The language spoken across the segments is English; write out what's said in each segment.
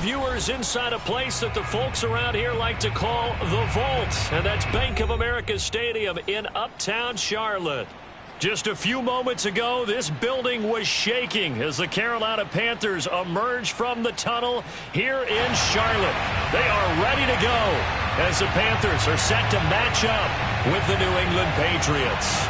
viewers inside a place that the folks around here like to call the Vault, and that's Bank of America Stadium in Uptown Charlotte. Just a few moments ago, this building was shaking as the Carolina Panthers emerged from the tunnel here in Charlotte. They are ready to go as the Panthers are set to match up with the New England Patriots.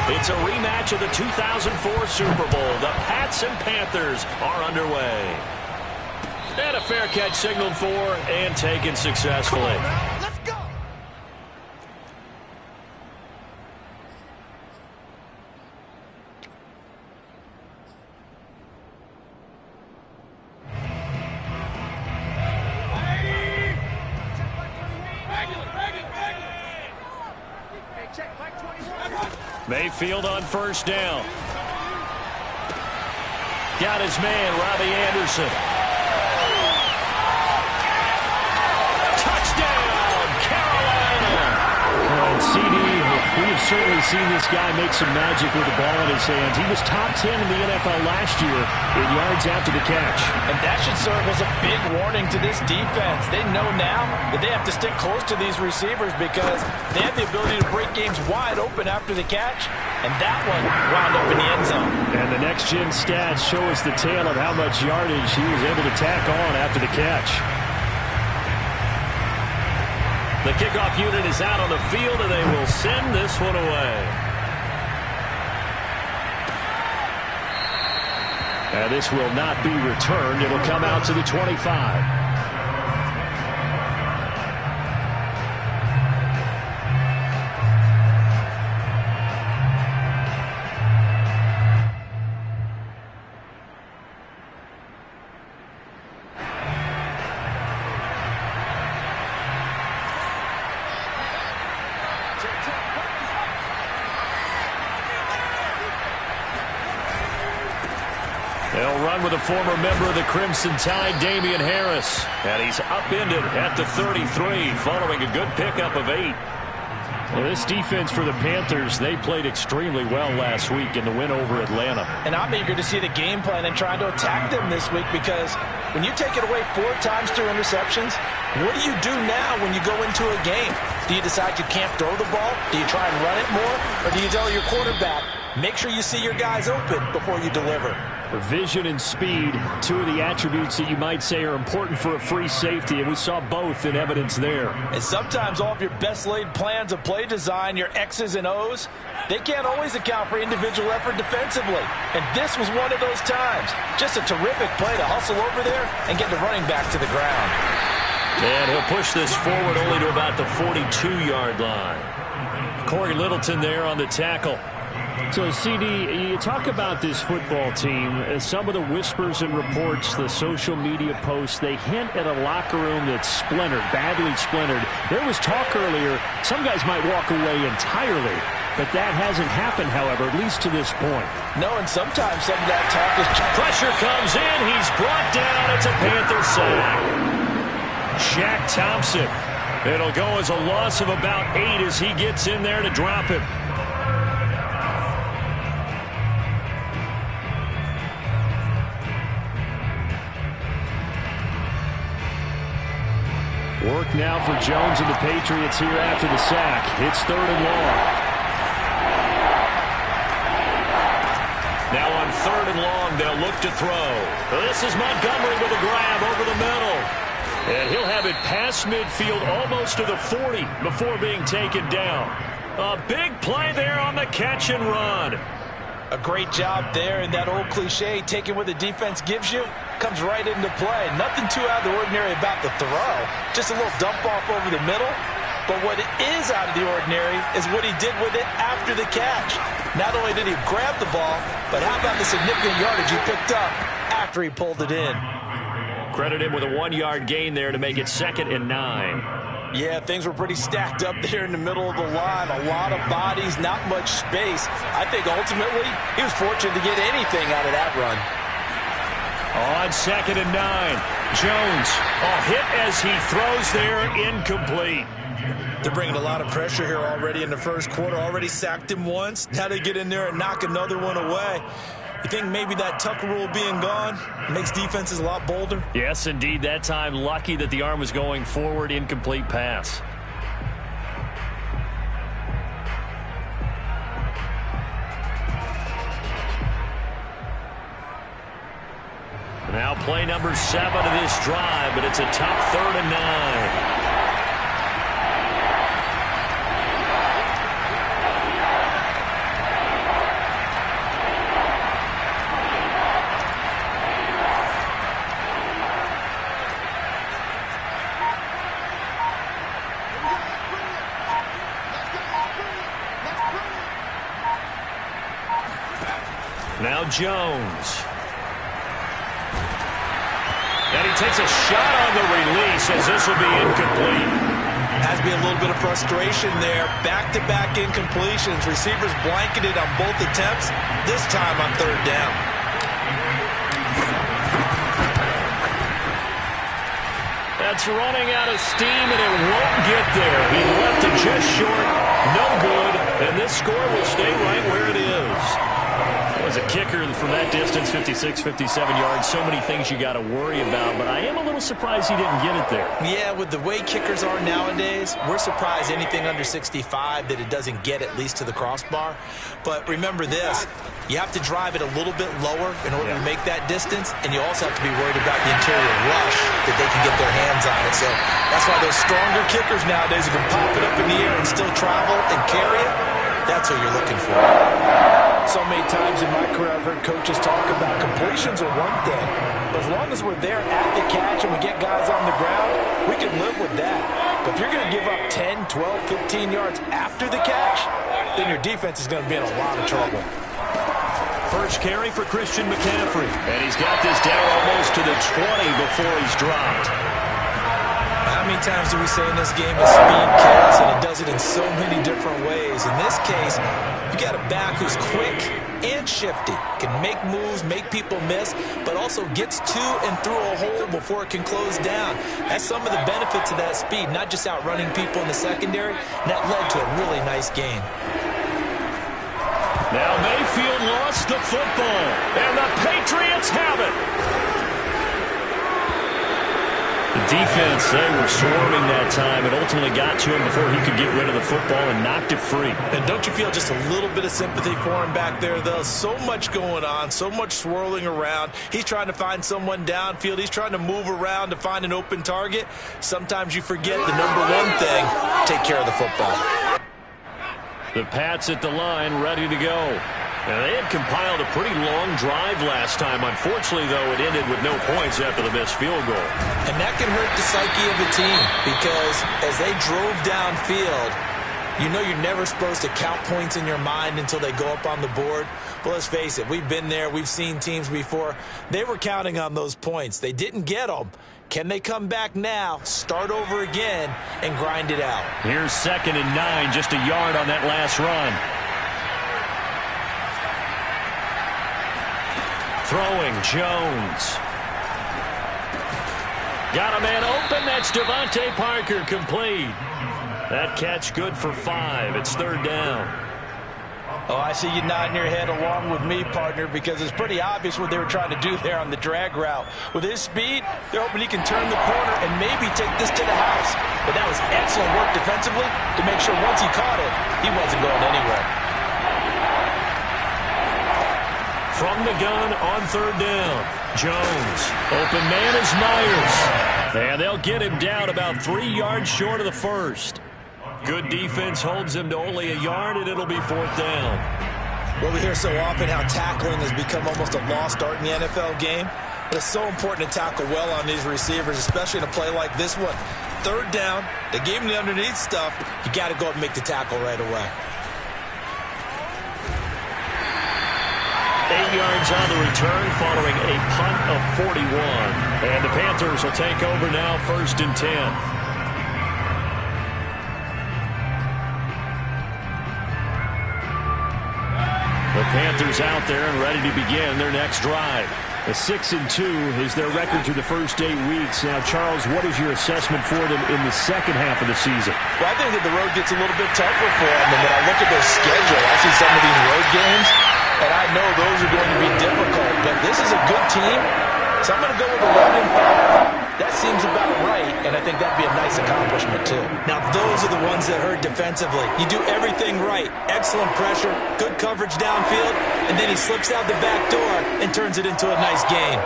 It's a rematch of the 2004 Super Bowl. The Pats and Panthers are underway. And a fair catch signaled for and taken successfully. Let's go. Mayfield on first down. Got his man, Robbie Anderson. Touchdown, Carolina! And CD, we have certainly seen this guy make some magic with the ball in his hands. He was top 10 in the NFL last year in yards after the catch. And that should serve as a big warning to this defense. They know now that they have to stick close to these receivers because they have the ability to break games wide open after the catch. And that one wound up in the end zone. And the next-gen stats show us the tale of how much yardage he was able to tack on after the catch. The kickoff unit is out on the field, and they will send this one away. And this will not be returned. It will come out to the 25. They'll run with a former member of the Crimson Tide, Damian Harris. And he's upended at the 33 following a good pickup of 8. Well, this defense for the Panthers, they played extremely well last week in the win over Atlanta. And I'm eager to see the game plan and trying to attack them this week because when you take it away 4 times through interceptions, what do you do now when you go into a game? Do you decide you can't throw the ball? Do you try and run it more? Or do you tell your quarterback, make sure you see your guys open before you deliver? Vision and speed, 2 of the attributes that you might say are important for a free safety, and we saw both in evidence there. And sometimes all of your best laid plans of play design, your X's and O's, they can't always account for individual effort defensively. And this was one of those times. Just a terrific play to hustle over there and get the running back to the ground. And he'll push this forward only to about the 42-yard line. Corey Littleton there on the tackle. So, CD, you talk about this football team. Some of the whispers and reports, the social media posts, they hint at a locker room that's splintered, badly splintered. There was talk earlier, some guys might walk away entirely. But that hasn't happened, however, at least to this point. No, and sometimes some of that talk is... Pressure comes in. He's brought down. It's a Panther sack. Shaq Thompson. It'll go as a loss of about 8 as he gets in there to drop him. Work now for Jones and the Patriots here after the sack. It's 3rd and long. Now on 3rd and long, they'll look to throw. This is Montgomery with a grab over the middle. And he'll have it past midfield almost to the 40 before being taken down. A big play there on the catch and run. A great job there, and that old cliche, taking what the defense gives you, comes right into play. Nothing too out of the ordinary about the throw. Just a little dump off over the middle. But what is out of the ordinary is what he did with it after the catch. Not only did he grab the ball, but how about the significant yardage he picked up after he pulled it in. Credit him with a 1-yard gain there to make it 2nd and 9. Yeah, things were pretty stacked up there in the middle of the line. A lot of bodies, not much space. I think ultimately he was fortunate to get anything out of that run. On 2nd and 9. Jones, a hit as he throws there, incomplete. They're bringing a lot of pressure here already in the first quarter. Already sacked him once. Now they get in there and knock another one away. You think maybe that Tucker rule being gone makes defenses a lot bolder? Yes, indeed. That time, lucky that the arm was going forward. Incomplete pass. Now play number 7 of this drive, but it's a tough 3rd and 9. Now Jones. And he takes a shot on the release as this will be incomplete. Has to be a little bit of frustration there. Back-to-back incompletions. Receivers blanketed on both attempts, this time on 3rd down. That's running out of steam, and it won't get there. He left it just short. No good. And this score will stay right where it is. As a kicker from that distance, 56, 57 yards, so many things you got to worry about, but I am a little surprised he didn't get it there. Yeah, with the way kickers are nowadays, we're surprised anything under 65 that it doesn't get at least to the crossbar. But remember this, you have to drive it a little bit lower in order to make that distance, and you also have to be worried about the interior rush that they can get their hands on it. So that's why those stronger kickers nowadays who can pop it up in the air and still travel and carry it, that's what you're looking for. So many times in my career I've heard coaches talk about completions are one thing. But as long as we're there at the catch and we get guys on the ground, we can live with that. But if you're going to give up 10, 12, 15 yards after the catch, then your defense is going to be in a lot of trouble. First carry for Christian McCaffrey. And he's got this down almost to the 20 before he's dropped. How many times do we say in this game that speed kills, and it does it in so many different ways? In this case, you got a back who's quick and shifty, can make moves, make people miss, but also gets to and through a hole before it can close down. That's some of the benefits of that speed, not just outrunning people in the secondary, and that led to a really nice gain. Now Mayfield lost the football, and the Patriots have it. The defense, they were swarming that time. It ultimately got to him before he could get rid of the football and knocked it free. And don't you feel just a little bit of sympathy for him back there, though? So much going on, so much swirling around. He's trying to find someone downfield. He's trying to move around to find an open target. Sometimes you forget the number one thing, take care of the football. The Pats at the line, ready to go. Now, they had compiled a pretty long drive last time. Unfortunately, though, it ended with no points after the missed field goal. And that can hurt the psyche of the team because as they drove downfield, you know you're never supposed to count points in your mind until they go up on the board. But let's face it, we've been there. We've seen teams before. They were counting on those points. They didn't get them. Can they come back now, start over again, and grind it out? Here's 2nd and 9, just a yard on that last run. Throwing, Jones. Got a man open. That's Devontae Parker, complete. That catch good for 5. It's 3rd down. Oh, I see you nodding your head along with me, partner, because it's pretty obvious what they were trying to do there on the drag route. With his speed, they're hoping he can turn the corner and maybe take this to the house. But that was excellent work defensively to make sure once he caught it, he wasn't going anywhere. From the gun on 3rd down, Jones. Open man is Myers. And they'll get him down about 3 yards short of the first. Good defense holds him to only a yard, and it'll be 4th down. Well, we hear so often how tackling has become almost a lost art in the NFL game. But it's so important to tackle well on these receivers, especially in a play like this one. 3rd down, they gave him the underneath stuff. You got to go up and make the tackle right away. 8 yards on the return following a punt of 41. And the Panthers will take over now, 1st and 10. The Panthers out there and ready to begin their next drive. A 6-2 is their record through the first 8 weeks. Now, Charles, what is your assessment for them in the second half of the season? Well, I think that the road gets a little bit tougher for them. And when I look at their schedule, I see some of these road games, and I know those are going to be difficult. But this is a good team, so I'm going to go with 11-5. That seems about right, and I think that'd be a nice accomplishment, too. Now, those are the ones that hurt defensively. You do everything right. Excellent pressure, good coverage downfield, and then he slips out the back door and turns it into a nice gain.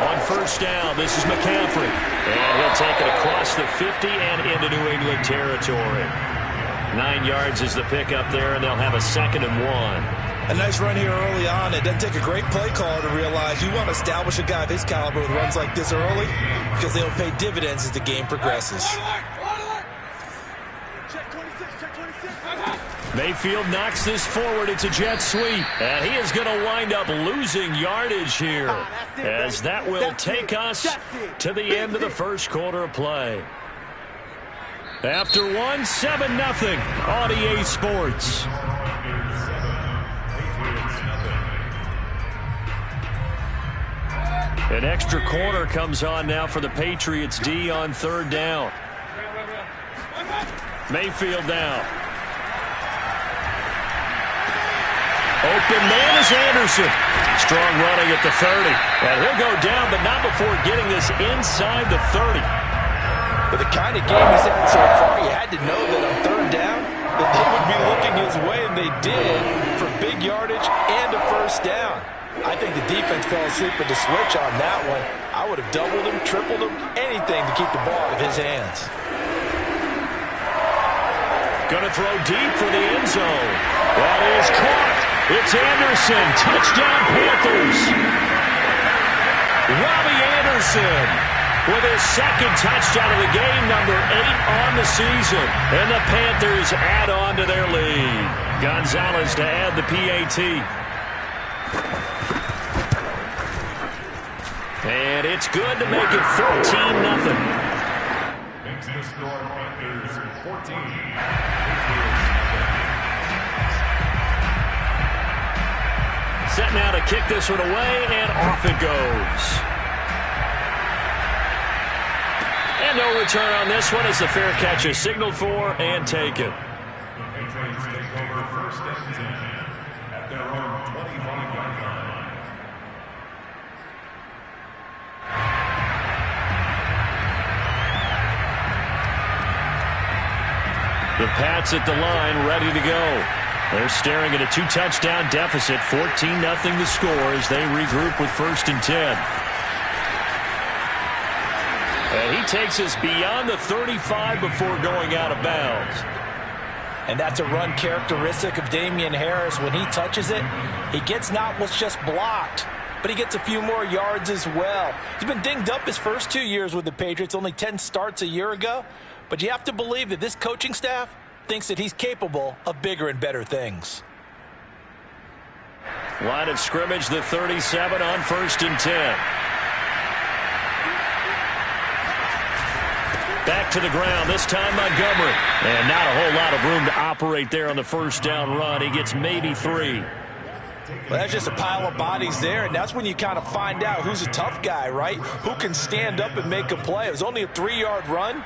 On first down, this is McCaffrey. And he'll take it across the 50 and into New England territory. 9 yards is the pickup there, and they'll have a 2nd and 1. A nice run here early on. It doesn't take a great play caller to realize you want to establish a guy of his caliber with runs like this early because they'll pay dividends as the game progresses. Mayfield knocks this forward. It's a jet sweep. And he is going to wind up losing yardage here as that will take us to the end of the first quarter of play. After 1, 7-0 on EA Sports. An extra corner comes on now for the Patriots D on 3rd down. Mayfield down. Open man is Anderson. Strong running at the 30. And he'll go down, but not before getting this inside the 30. With the kind of game he's had so far, you had to know that on 3rd down that they would be looking his way, and they did, for big yardage and a first down. I think the defense fell asleep at the switch on that one. I would have doubled him, tripled him, anything to keep the ball out of his hands. Going to throw deep for the end zone. That is caught. It's Anderson. Touchdown Panthers. Robbie Anderson with his 2nd touchdown of the game, number 8 on the season. And the Panthers add on to their lead. Gonzalez to add the PAT. And it's good to make it 14-0. Makes the score Panthers 14. Set now to kick this one away, and off it goes. And no return on this one as the fair catch is signaled for and taken. The Patriots take over 1st and 10 at their own 25-yard line. The Pats at the line, ready to go. They're staring at a 2-touchdown deficit, 14-0 the score as they regroup with 1st and 10. And he takes us beyond the 35 before going out of bounds. And that's a run characteristic of Damian Harris. When he touches it, he gets not what's just blocked, but he gets a few more yards as well. He's been dinged up his first 2 years with the Patriots, only 10 starts a year ago. But you have to believe that this coaching staff thinks that he's capable of bigger and better things. Line of scrimmage, the 37 on 1st and 10. Back to the ground, this time Montgomery. And not a whole lot of room to operate there on the first down run. He gets maybe 3. Well, that's just a pile of bodies there, and that's when you kind of find out who's a tough guy, right? Who can stand up and make a play. It was only a 3-yard run,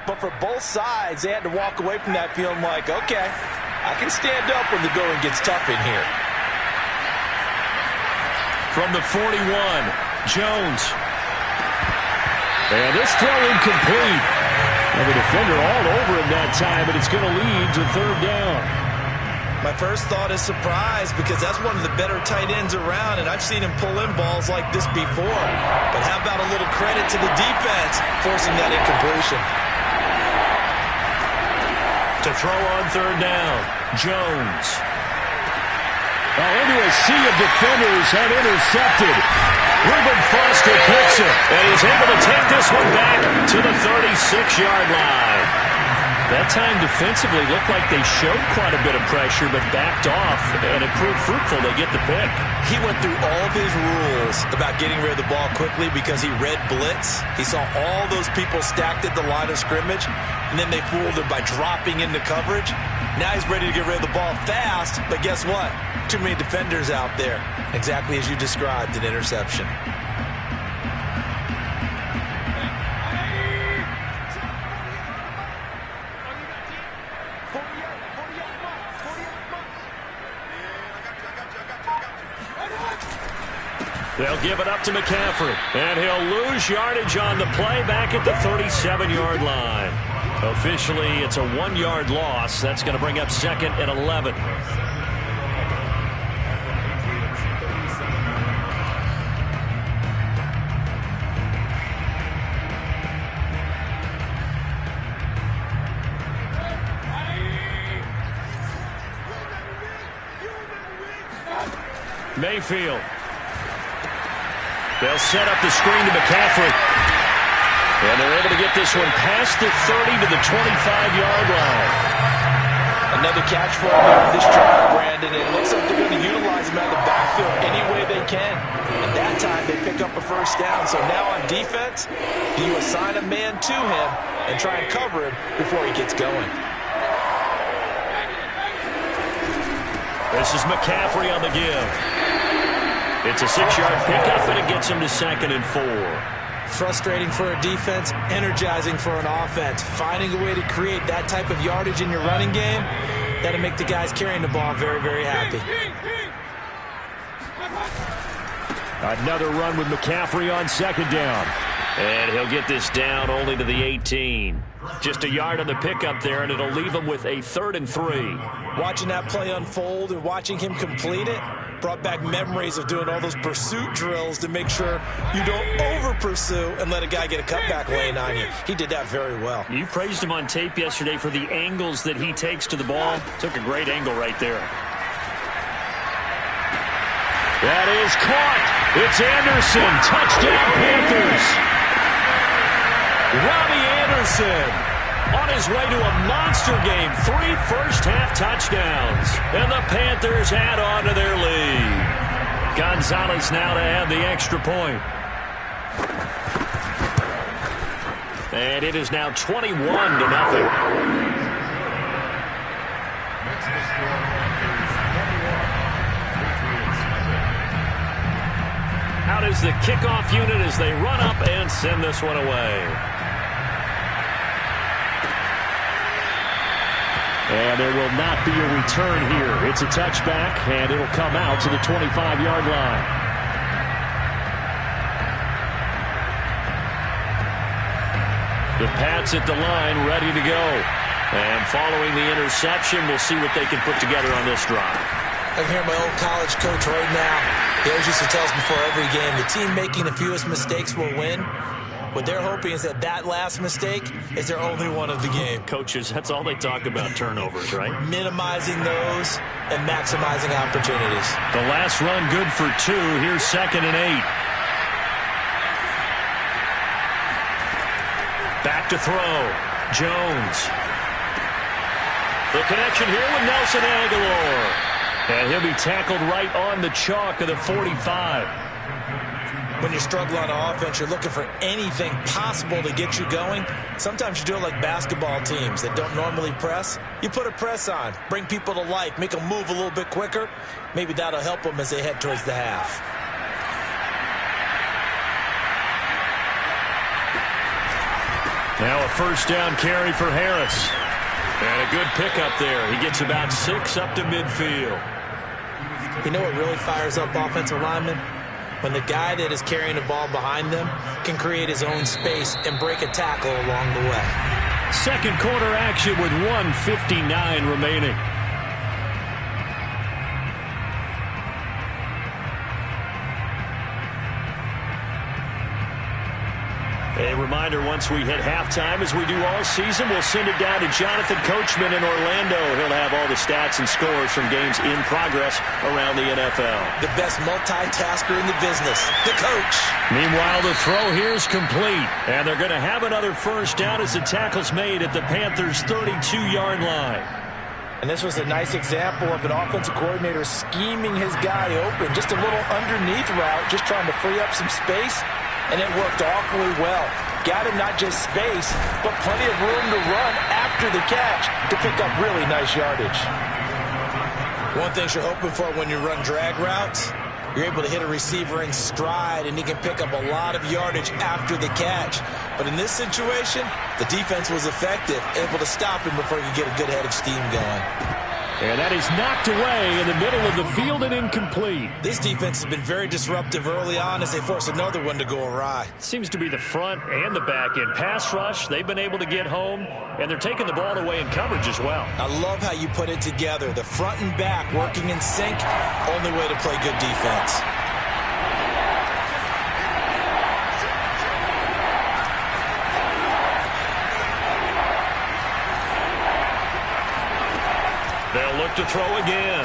but for both sides, they had to walk away from that feeling like, okay, I can stand up when the going gets tough in here. From the 41, Jones. And this throw incomplete. And the defender all over him that time, but it's going to lead to 3rd down. My first thought is surprise because that's one of the better tight ends around, and I've seen him pull in balls like this before. But how about a little credit to the defense forcing that incompletion? To throw on 3rd down, Jones. Into a sea of defenders and intercepted. Reuben Foster picks it, and he's able to take this one back to the 36-yard line. That time defensively looked like they showed quite a bit of pressure, but backed off, and it proved fruitful. They get the pick. He went through all of his rules about getting rid of the ball quickly because he read blitz. He saw all those people stacked at the line of scrimmage, and then they fooled him by dropping into coverage. Now he's ready to get rid of the ball fast, but guess what? Too many defenders out there. Exactly as you described, an interception. They'll give it up to McCaffrey, and he'll lose yardage on the play back at the 37-yard line. Officially, it's a 1-yard loss. That's going to bring up 2nd and 11. Mayfield. They'll set up the screen to McCaffrey. And they're able to get this one past the 30 to the 25-yard line. Another catch for him on this drive, Brandon. It looks like they're going to utilize him out of the backfield any way they can. And that time they pick up a first down. So now on defense, do you assign a man to him and try and cover him before he gets going? This is McCaffrey on the give. It's a 6-yard pickup, and it gets him to 2nd and 4. Frustrating for a defense, energizing for an offense. Finding a way to create that type of yardage in your running game, that'll make the guys carrying the ball very, very happy. Another run with McCaffrey on 2nd down. And he'll get this down only to the 18. Just a yard on the pickup there, and it'll leave him with a 3rd and 3. Watching that play unfold and watching him complete it brought back memories of doing all those pursuit drills to make sure you don't over-pursue and let a guy get a cutback lane on you. He did that very well. You praised him on tape yesterday for the angles that he takes to the ball. Took a great angle right there. That is caught. It's Anderson. Touchdown, Panthers. Robbie Anderson on his way to a monster game. 3 first-half touchdowns. And the Panthers add on to their lead. Gonzalez now to add the extra point. And it is now 21-0. Out is the kickoff unit as they run up and send this one away. And there will not be a return here. It's a touchback, and it'll come out to the 25-yard line. The Pats at the line, ready to go. And following the interception, we'll see what they can put together on this drive. I can hear my old college coach right now. He always used to tell us before every game, the team making the fewest mistakes will win. What they're hoping is that that last mistake is their only one of the game. Coaches, that's all they talk about, turnovers, right? Minimizing those and maximizing opportunities. The last run good for 2. Here's 2nd and 8. Back to throw. Jones. The connection here with Nelson Aguilar. And he'll be tackled right on the chalk of the 45. When you struggle on offense, you're looking for anything possible to get you going. Sometimes you do it like basketball teams that don't normally press. You put a press on, bring people to life, make them move a little bit quicker. Maybe that'll help them as they head towards the half. Now a first down carry for Harris. And a good pickup there. He gets about 6 up to midfield. You know what really fires up offensive linemen? When the guy that is carrying the ball behind them can create his own space and break a tackle along the way. Second quarter action with 1:59 remaining. A reminder, once we hit halftime, as we do all season, we'll send it down to Jonathan Coachman in Orlando. He'll have all the stats and scores from games in progress around the NFL. The best multitasker in the business, the coach. Meanwhile, the throw here is complete, and they're going to have another first down as the tackle's made at the Panthers' 32-yard line. And this was a nice example of an offensive coordinator scheming his guy open. Just a little underneath route, just trying to free up some space. And it worked awfully well. Got him not just space, but plenty of room to run after after the catch to pick up really nice yardage. One thing you're hoping for when you run drag routes, you're able to hit a receiver in stride, and he can pick up a lot of yardage after the catch. But in this situation, the defense was effective, able to stop him before he could get a good head of steam going. And that is knocked away in the middle of the field and incomplete. This defense has been very disruptive early on as they force another one to go awry. Seems to be the front and the back end. Pass rush, they've been able to get home, and they're taking the ball away in coverage as well. I love how you put it together. The front and back working in sync, only way to play good defense. They'll look to throw again.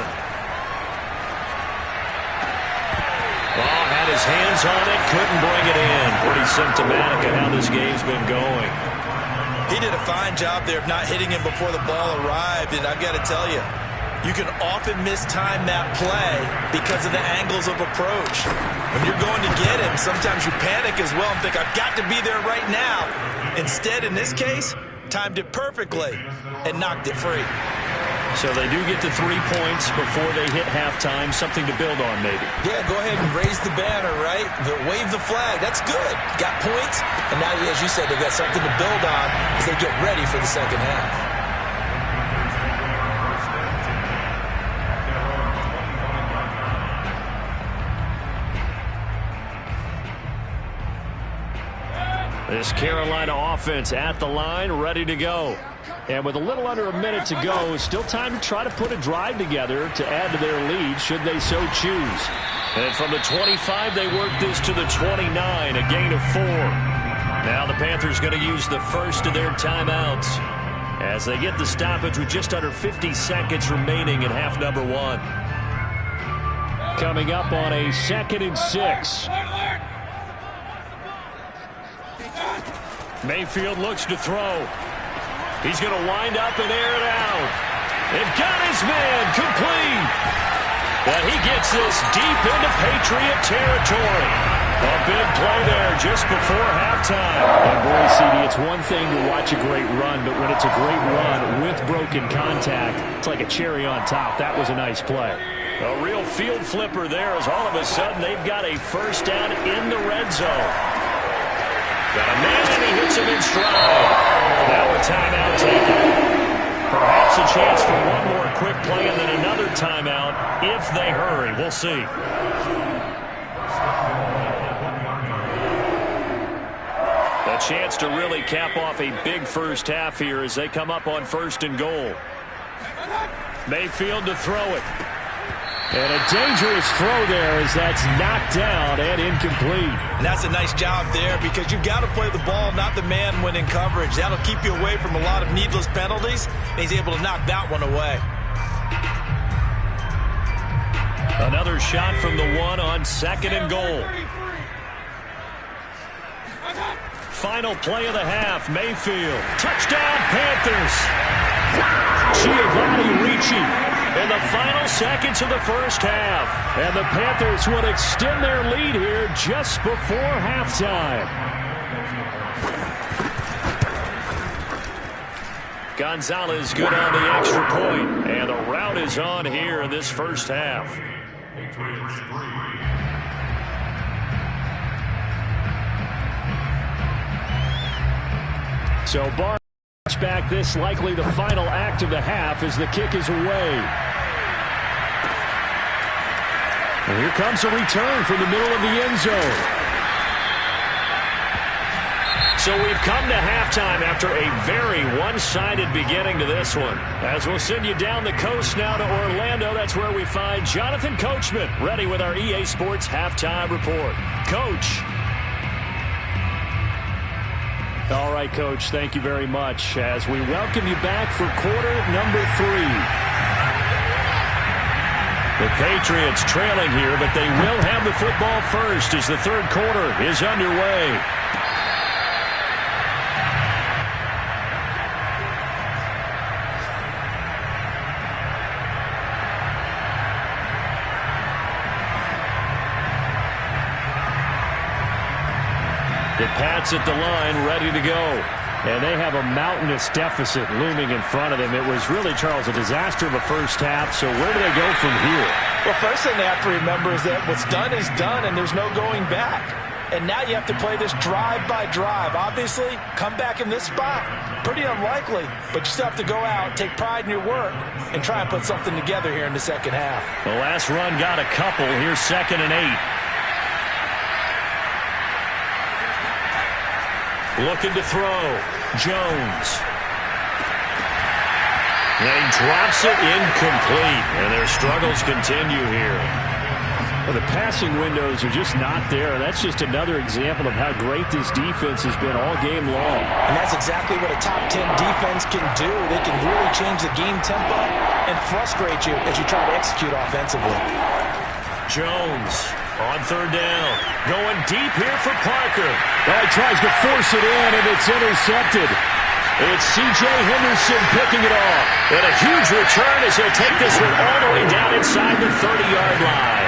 Well, had his hands on it, couldn't bring it in. Pretty symptomatic of how this game's been going. He did a fine job there of not hitting him before the ball arrived, and I've got to tell you, you can often mistime that play because of the angles of approach. When you're going to get him, sometimes you panic as well and think, I've got to be there right now. Instead, in this case, timed it perfectly and knocked it free. So they do get to 3 points before they hit halftime. Something to build on, maybe. Yeah, go ahead and raise the banner, right? Wave the flag. That's good. Got points. And now, as you said, they've got something to build on as they get ready for the second half. This Carolina offense at the line, ready to go. And with a little under a minute to go, still time to try to put a drive together to add to their lead should they so choose. And from the 25, they work this to the 29, a gain of 4. Now the Panthers going to use the first of their timeouts as they get the stoppage with just under 50 seconds remaining in half number 1. Coming up on a 2nd and 6. Mayfield looks to throw. He's going to wind up and air it out. They've got his man complete. But he gets this deep into Patriot territory. A big play there just before halftime. And boy, CD, it's one thing to watch a great run, but when it's a great run with broken contact, it's like a cherry on top. That was a nice play. A real field flipper there as all of a sudden they've got a first down in the red zone. Got a man and he hits him in stride. Now a timeout taken. Perhaps a chance for one more quick play and then another timeout if they hurry. We'll see. A chance to really cap off a big first half here as they come up on 1st and goal. Mayfield to throw it. And a dangerous throw there as that's knocked down and incomplete. And that's a nice job there because you've got to play the ball, not the man when in coverage. That'll keep you away from a lot of needless penalties, and he's able to knock that one away. Another shot from the 1 on 2nd and goal. Final play of the half, Mayfield. Touchdown, Panthers. Giovanni Ricci. In the final seconds of the first half. And the Panthers would extend their lead here just before halftime. Gonzalez good on the extra point. And the rout is on here in this first half. So Barnes back, this likely the final act of the half as the kick is away. And here comes a return from the middle of the end zone. So we've come to halftime after a very one-sided beginning to this one. As we'll send you down the coast now to Orlando, that's where we find Jonathan Coachman ready with our EA Sports Halftime Report. Coach. All right, Coach, thank you very much as we welcome you back for quarter number 3. The Patriots trailing here, but they will have the football first as the third quarter is underway. The Pats at the line, ready to go. And they have a mountainous deficit looming in front of them. It was really, Charles, a disaster of a first half. So where do they go from here? Well, first thing they have to remember is that what's done is done, and there's no going back. And now you have to play this drive by drive. Obviously, come back in this spot, pretty unlikely. But you still have to go out, take pride in your work, and try and put something together here in the second half. The last run got a couple. Here's 2nd and 8. Looking to throw. Jones. And he drops it incomplete. And their struggles continue here. Well, the passing windows are just not there. That's just another example of how great this defense has been all game long. And that's exactly what a top 10 defense can do. They can really change the game tempo and frustrate you as you try to execute offensively. Jones on 3rd down. Going deep here for Parker. Well, he tries to force it in, and it's intercepted. It's C.J. Henderson picking it off. And a huge return as he'll take this one all the way down inside the 30-yard line.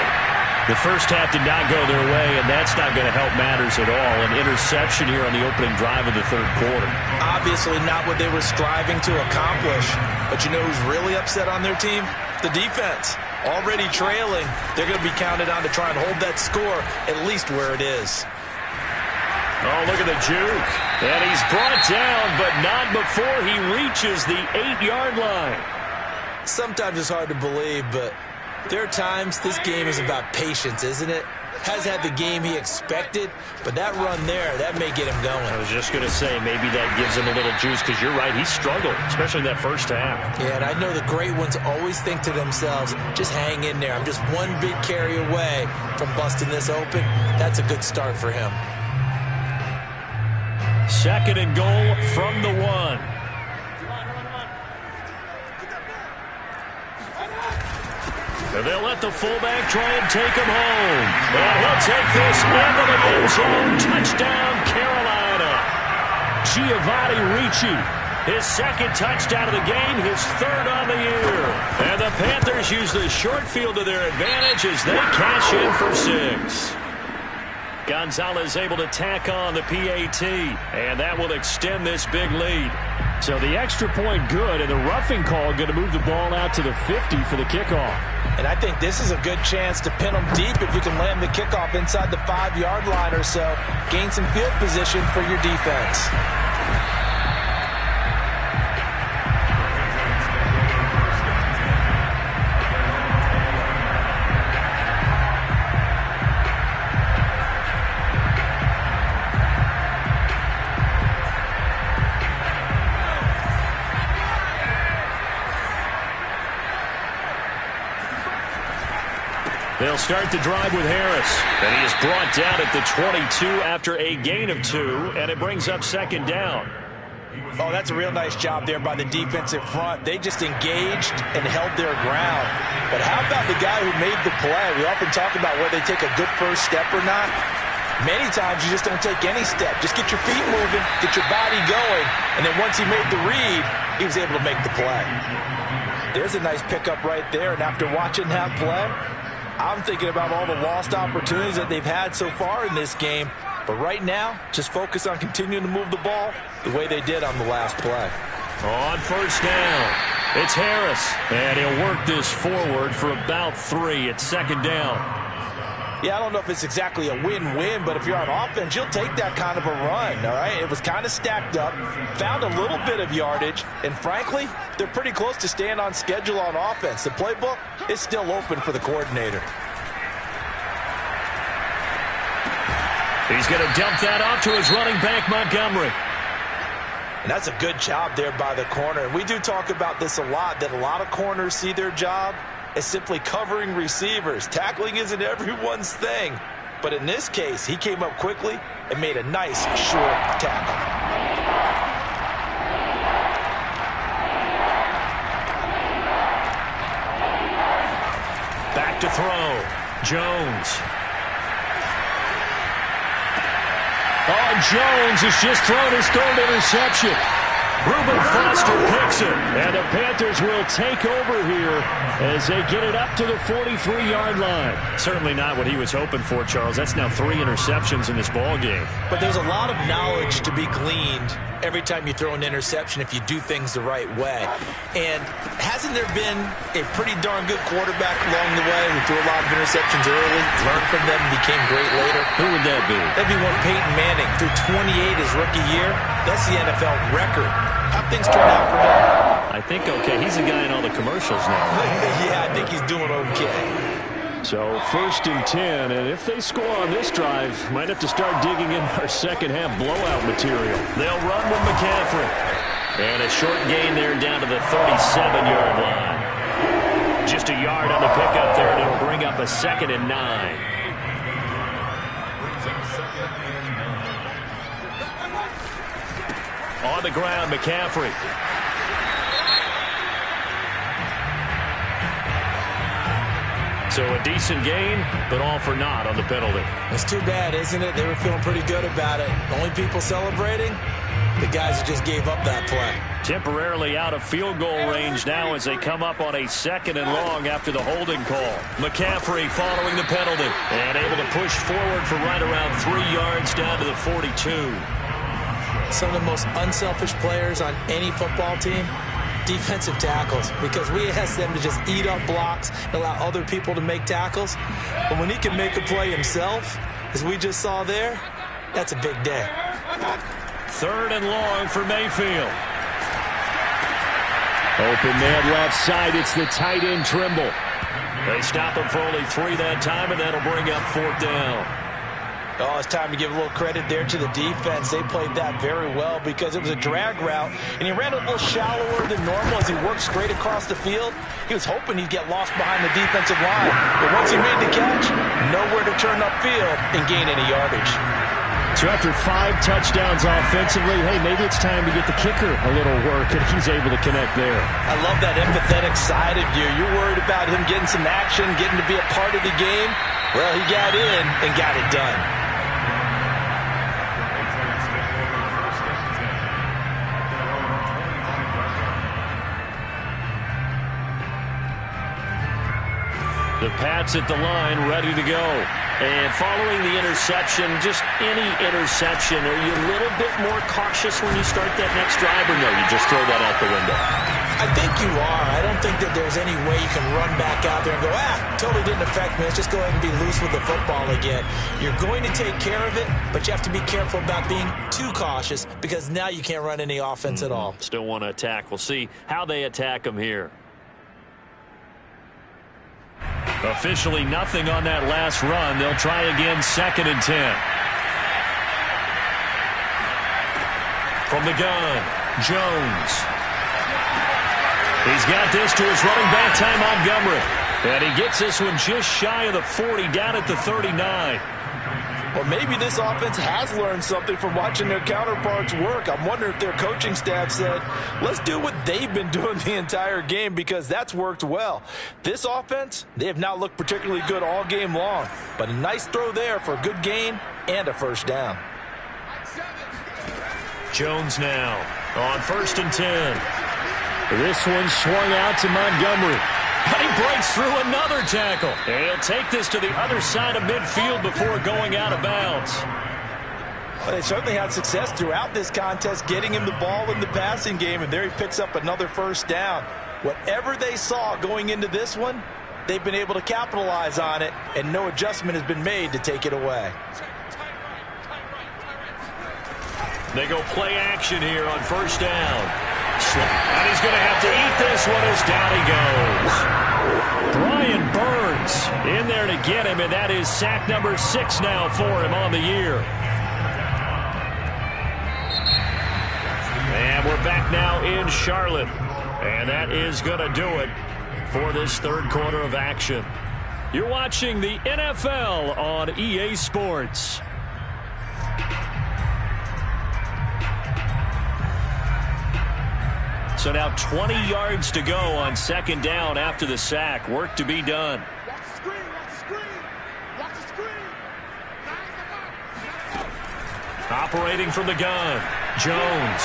The first half did not go their way, and that's not going to help matters at all. An interception here on the opening drive of the 3rd quarter. Obviously not what they were striving to accomplish. But you know who's really upset on their team? The defense. Already trailing. They're going to be counted on to try and hold that score at least where it is. Oh, look at the juke. And he's brought down, but not before he reaches the 8-yard line. Sometimes it's hard to believe, but there are times this game is about patience, isn't it? Has had the game he expected, but that run there, that may get him going. I was just going to say, maybe that gives him a little juice, because you're right, he struggled, especially in that first half. Yeah, and I know the great ones always think to themselves, just hang in there. I'm just one big carry away from busting this open. That's a good start for him. 2nd and goal from the 1. And they'll let the fullback try and take him home. And he'll take this into the end zone. Touchdown, Carolina. Giovanni Ricci, his 2nd touchdown of the game, his 3rd on the year. And the Panthers use the short field to their advantage as they cash in for 6. Gonzalez able to tack on the PAT, and that will extend this big lead. So the extra point good, and the roughing call going to move the ball out to the 50 for the kickoff. And I think this is a good chance to pin them deep if you can land the kickoff inside the 5-yard line or so. Gain some field position for your defense. They'll start the drive with Harris. And he is brought down at the 22 after a gain of 2, and it brings up 2nd down. Oh, that's a real nice job there by the defensive front. They just engaged and held their ground. But how about the guy who made the play? We often talk about whether they take a good first step or not. Many times you just don't take any step. Just get your feet moving, get your body going, and then once he made the read, he was able to make the play. There's a nice pickup right there, and after watching that play, I'm thinking about all the lost opportunities that they've had so far in this game. But right now, just focus on continuing to move the ball the way they did on the last play. On 1st down, it's Harris. And he'll work this forward for about 3. It's 2nd down. Yeah, I don't know if it's exactly a win-win, but if you're on offense, you'll take that kind of a run, all right? It was kind of stacked up, found a little bit of yardage, and frankly, they're pretty close to staying on schedule on offense. The playbook is still open for the coordinator. He's going to dump that off to his running back, Montgomery. And that's a good job there by the corner. We do talk about this a lot, that a lot of corners see their job as simply covering receivers. Tackling isn't everyone's thing. But in this case, he came up quickly and made a nice, short tackle. Back to throw. Jones. Oh, Jones has just thrown his 3rd interception. Reuben Foster picks it. And the Panthers will take over here as they get it up to the 43-yard line. Certainly not what he was hoping for, Charles. That's now 3 interceptions in this ball game. But there's a lot of knowledge to be gleaned every time you throw an interception if you do things the right way. And hasn't there been a pretty darn good quarterback along the way who threw a lot of interceptions early, learned from them, and became great later? Who would that be? That'd be one Peyton Manning. Threw 28 his rookie year. That's the NFL record. How things turn out for him? I think okay. He's a guy in all the commercials now. Yeah, I think he's doing okay. So 1st and 10, and if they score on this drive, might have to start digging in our second-half blowout material. They'll run with McCaffrey. And a short gain there down to the 37-yard line. Just a yard on the pickup there, and it'll bring up a 2nd and 9. On the ground, McCaffrey. So a decent gain, but all for naught on the penalty. It's too bad, isn't it? They were feeling pretty good about it. Only people celebrating, the guys who just gave up that play. Temporarily out of field goal range now as they come up on a 2nd and long after the holding call. McCaffrey following the penalty and able to push forward for right around 3 yards down to the 42. Some of the most unselfish players on any football team, defensive tackles, because we ask them to just eat up blocks and allow other people to make tackles. But when he can make a play himself, as we just saw there, that's a big day. 3rd and long for Mayfield. Open man left side. It's the tight end Trimble. They stop him for only 3 that time, and that'll bring up 4th down. Oh, it's time to give a little credit there to the defense. They played that very well because it was a drag route, and he ran a little shallower than normal as he worked straight across the field. He was hoping he'd get lost behind the defensive line, but once he made the catch, nowhere to turn upfield and gain any yardage. So after 5 touchdowns offensively, hey, maybe it's time to get the kicker a little work, and he's able to connect there. I love that empathetic side of you. You're worried about him getting some action, getting to be a part of the game. Well, he got in and got it done. The Pats at the line, ready to go. And following the interception, just any interception, are you a little bit more cautious when you start that next drive, or no, you just throw that out the window? I think you are. I don't think that there's any way you can run back out there and go, totally didn't affect me. Let's just go ahead and be loose with the football again. You're going to take care of it, but you have to be careful about being too cautious because now you can't run any offense at all. Still want to attack. We'll see how they attack them here. Officially nothing on that last run. They'll try again, 2nd and 10. From the gun, Jones. He's got this to his running back, Ty Montgomery. And he gets this one just shy of the 40, down at the 39. Or maybe this offense has learned something from watching their counterparts work. I'm wondering if their coaching staff said, let's do what they've been doing the entire game because that's worked well. This offense, they have not looked particularly good all game long. But a nice throw there for a good gain and a 1st down. Jones now on 1st and 10. This one swung out to Montgomery. But he breaks through another tackle. And he'll take this to the other side of midfield before going out of bounds. Well, they certainly had success throughout this contest getting him the ball in the passing game, and there he picks up another 1st down. Whatever they saw going into this one, they've been able to capitalize on it, and no adjustment has been made to take it away. They go play action here on 1st down. And he's going to have to eat this one as down he goes. Brian Burns in there to get him, and that is sack number 6 now for him on the year. And we're back now in Charlotte. And that is going to do it for this 3rd quarter of action. You're watching the NFL on EA Sports. So now 20 yards to go on 2nd down after the sack. Work to be done. Watch the screen, watch the screen, watch the screen. Operating from the gun, Jones.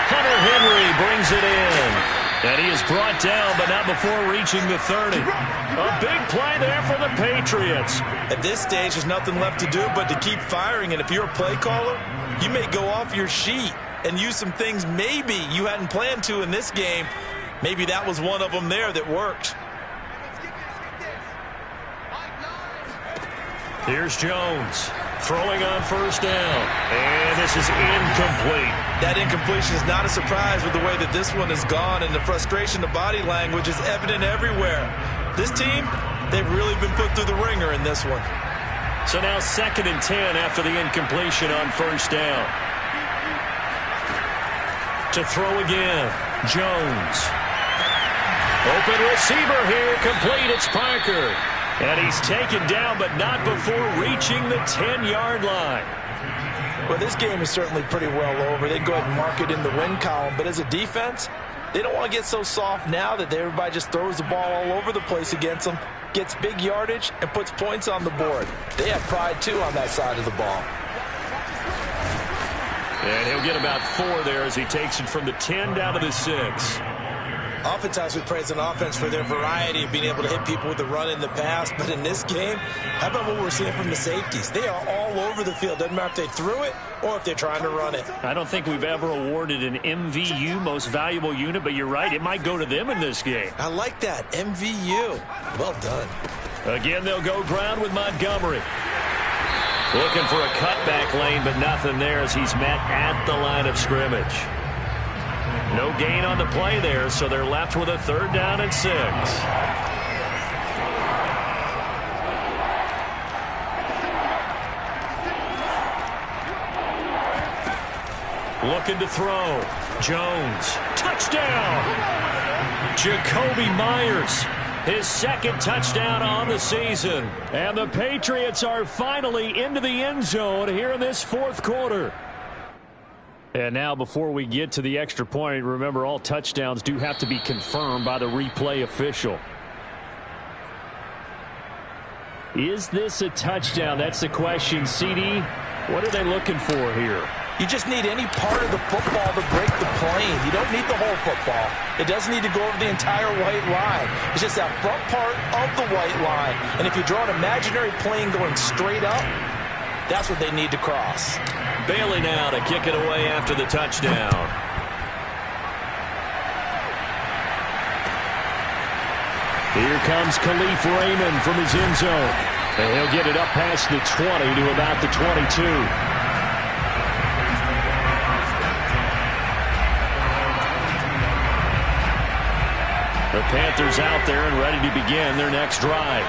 Hunter Henry brings it in. And he is brought down, but not before reaching the 30. A big play there for the Patriots. At this stage, there's nothing left to do but to keep firing. And if you're a play caller, you may go off your sheet and use some things maybe you hadn't planned to in this game. Maybe that was one of them there that worked. Here's Jones throwing on first down. And this is incomplete. That incompletion is not a surprise with the way that this one has gone, and the frustration, the body language is evident everywhere. This team, they've really been put through the ringer in this one. So now 2nd and 10 after the incompletion on first down. To throw again, Jones. Open receiver here, complete, it's Parker. And he's taken down, but not before reaching the 10-yard line. Well, this game is certainly pretty well over. They go ahead and mark it in the win column. But as a defense, they don't want to get so soft now that everybody just throws the ball all over the place against them, gets big yardage, and puts points on the board. They have pride, too, on that side of the ball. And he'll get about 4 there as he takes it from the 10 down to the 6. Oftentimes we praise an offense for their variety of being able to hit people with the run in the pass. But in this game, how about what we're seeing from the safeties? They are all over the field. Doesn't matter if they threw it or if they're trying to run it. I don't think we've ever awarded an MVU, most valuable unit, but you're right, it might go to them in this game. I like that, MVU. Well done. Again, they'll go ground with Montgomery. Looking for a cutback lane, but nothing there as he's met at the line of scrimmage. No gain on the play there, so they're left with a 3rd down and 6. Looking to throw. Jones. Touchdown! Jacoby Myers. His 2nd touchdown on the season. And the Patriots are finally into the end zone here in this 4th quarter. And now before we get to the extra point, remember all touchdowns do have to be confirmed by the replay official. Is this a touchdown? That's the question. CD, what are they looking for here? You just need any part of the football to break the plane. You don't need the whole football. It doesn't need to go over the entire white line. It's just that front part of the white line. And if you draw an imaginary plane going straight up, that's what they need to cross. Bailey now to kick it away after the touchdown. Here comes Khalif Raymond from his end zone. And he'll get it up past the 20 to about the 22. The Panthers out there and ready to begin their next drive.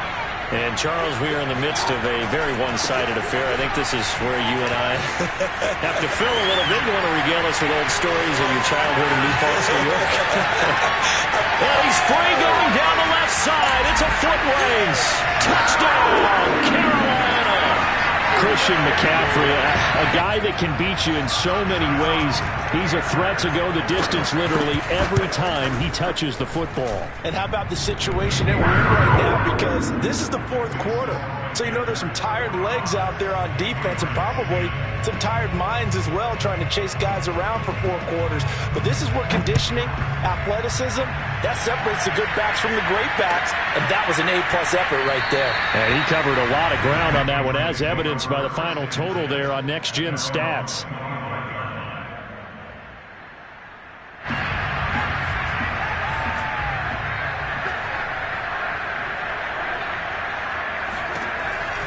And, Charles, we are in the midst of a very one-sided affair. I think this is where you and I have to fill a little bit. You want to regale us with old stories of your childhood in New Paltz, New York? Well, he's free going down the left side. It's a foot race. Touchdown, Carolina. Christian McCaffrey, a guy that can beat you in so many ways. He's a threat to go the distance literally every time he touches the football. And how about the situation that we're in right now? Because this is the 4th quarter. So you know there's some tired legs out there on defense and probably some tired minds as well trying to chase guys around for 4 quarters. But this is where conditioning, athleticism, that separates the good backs from the great backs. And that was an A-plus effort right there. And he covered a lot of ground on that one, as evidenced by the final total there on Next Gen Stats.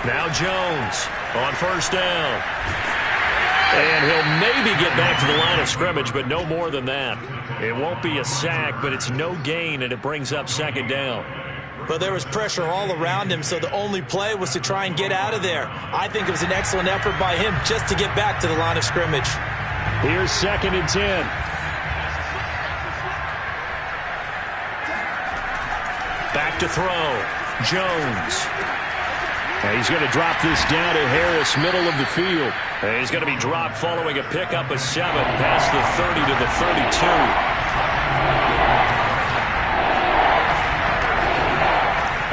Now Jones on first down. And he'll maybe get back to the line of scrimmage, but no more than that. It won't be a sack, but it's no gain, and it brings up 2nd down. But there was pressure all around him, so the only play was to try and get out of there. I think it was an excellent effort by him just to get back to the line of scrimmage. Here's 2nd and 10. Back to throw. Jones. And he's going to drop this down to Harris, middle of the field. And he's going to be dropped following a pickup of 7 past the 30 to the 32.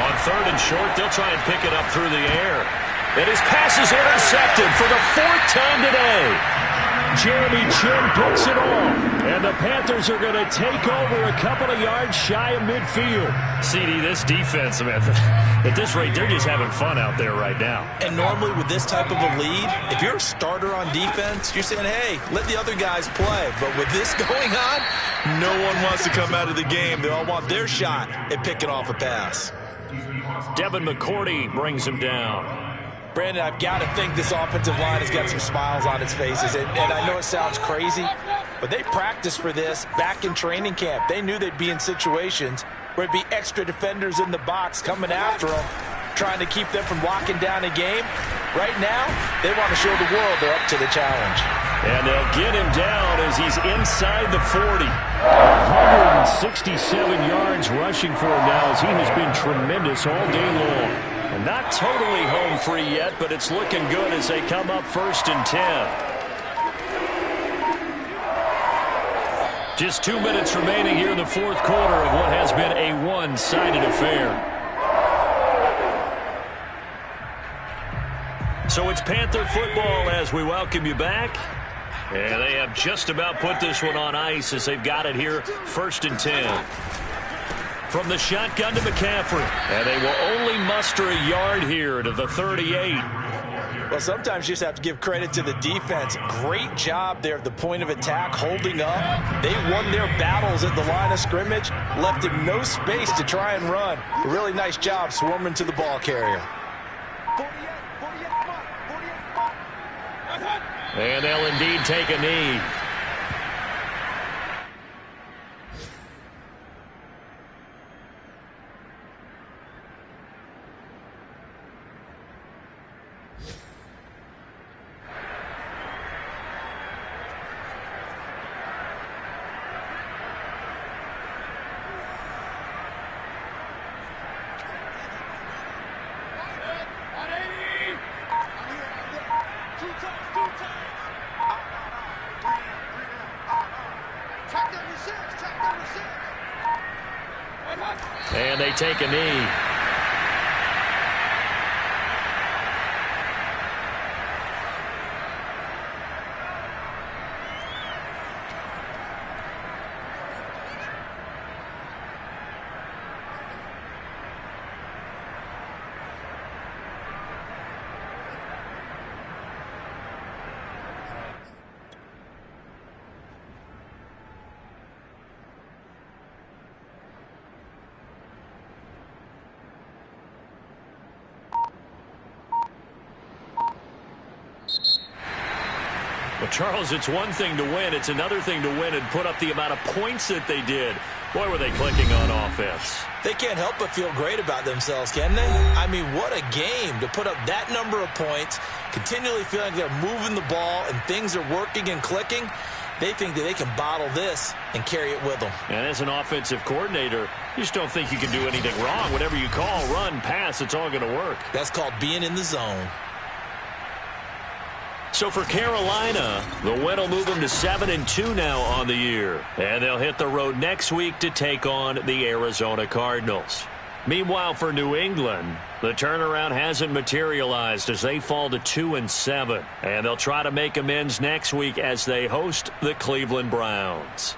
On 3rd and short, they'll try and pick it up through the air. And his pass is intercepted for the 4th time today. Jeremy Chin picks it off. And the Panthers are going to take over a couple of yards shy of midfield. CD, this defense, man, at this rate, they're just having fun out there right now. And normally with this type of a lead, if you're a starter on defense, you're saying, hey, let the other guys play. But with this going on, no one wants to come out of the game. They all want their shot at picking off a pass. Devin McCourty brings him down. Brandon, I've got to think this offensive line has got some smiles on its faces. And I know it sounds crazy, but they practiced for this back in training camp. They knew they'd be in situations where it'd be extra defenders in the box coming after them, trying to keep them from locking down a game. Right now, they want to show the world they're up to the challenge. And they'll get him down as he's inside the 40. 167 yards rushing for him now as he has been tremendous all day long. And not totally home free yet, but it's looking good as they come up 1st and 10. Just 2 minutes remaining here in the fourth quarter of what has been a one-sided affair. So it's Panther football as we welcome you back. And they have just about put this one on ice as they've got it here 1st and 10. From the shotgun to McCaffrey. And they will only muster a yard here to the 38. Well, sometimes you just have to give credit to the defense. Great job there at the point of attack, holding up. They won their battles at the line of scrimmage, left him no space to try and run. A really nice job swarming to the ball carrier. And they'll indeed take a knee. And they take a knee. Well, Charles, it's one thing to win. It's another thing to win and put up the amount of points that they did. Boy, were they clicking on offense. They can't help but feel great about themselves, can they? I mean, what a game to put up that number of points, continually feeling like they're moving the ball and things are working and clicking. They think that they can bottle this and carry it with them. And as an offensive coordinator, you just don't think you can do anything wrong. Whatever you call, run, pass, it's all going to work. That's called being in the zone. So for Carolina, the win will move them to 7-2 now on the year. And they'll hit the road next week to take on the Arizona Cardinals. Meanwhile, for New England, the turnaround hasn't materialized as they fall to 2-7. And they'll try to make amends next week as they host the Cleveland Browns.